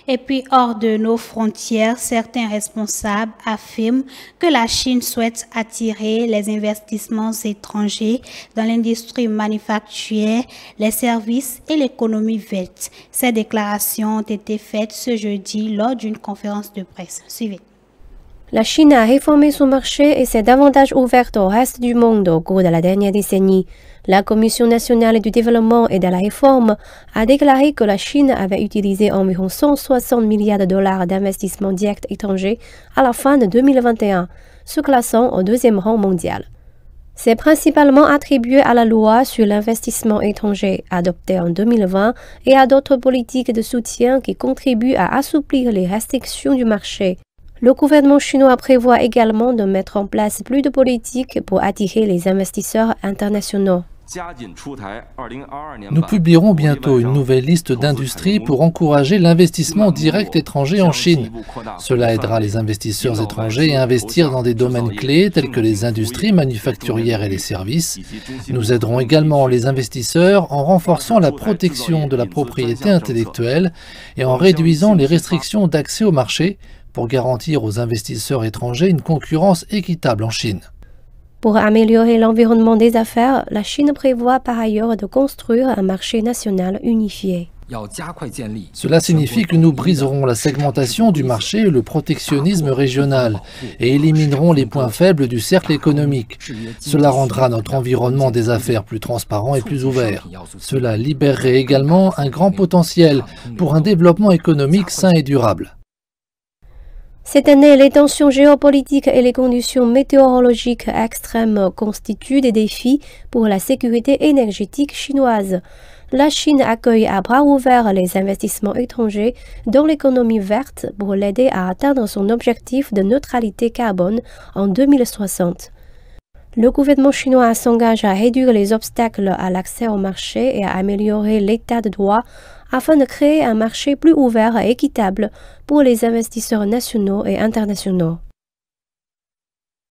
Et puis, hors de nos frontières, certains responsables affirment que la Chine souhaite attirer les investissements étrangers dans l'industrie manufacturière, les services et l'économie verte. Ces déclarations ont été faites ce jeudi lors d'une conférence de presse. Suivez. La Chine a réformé son marché et s'est davantage ouverte au reste du monde au cours de la dernière décennie. La Commission nationale du développement et de la réforme a déclaré que la Chine avait utilisé environ 160 milliards de dollars d'investissements directs étrangers à la fin de 2021, se classant au deuxième rang mondial. C'est principalement attribué à la loi sur l'investissement étranger adoptée en 2020 et à d'autres politiques de soutien qui contribuent à assouplir les restrictions du marché. Le gouvernement chinois prévoit également de mettre en place plus de politiques pour attirer les investisseurs internationaux. Nous publierons bientôt une nouvelle liste d'industries pour encourager l'investissement direct étranger en Chine. Cela aidera les investisseurs étrangers à investir dans des domaines clés tels que les industries manufacturières et les services. Nous aiderons également les investisseurs en renforçant la protection de la propriété intellectuelle et en réduisant les restrictions d'accès au marché pour garantir aux investisseurs étrangers une concurrence équitable en Chine. Pour améliorer l'environnement des affaires, la Chine prévoit par ailleurs de construire un marché national unifié. Cela signifie que nous briserons la segmentation du marché et le protectionnisme régional et éliminerons les points faibles du cercle économique. Cela rendra notre environnement des affaires plus transparent et plus ouvert. Cela libérerait également un grand potentiel pour un développement économique sain et durable. Cette année, les tensions géopolitiques et les conditions météorologiques extrêmes constituent des défis pour la sécurité énergétique chinoise. La Chine accueille à bras ouverts les investissements étrangers dans l'économie verte pour l'aider à atteindre son objectif de neutralité carbone en 2060. Le gouvernement chinois s'engage à réduire les obstacles à l'accès au marché et à améliorer l'état de droit afin de créer un marché plus ouvert et équitable pour les investisseurs nationaux et internationaux.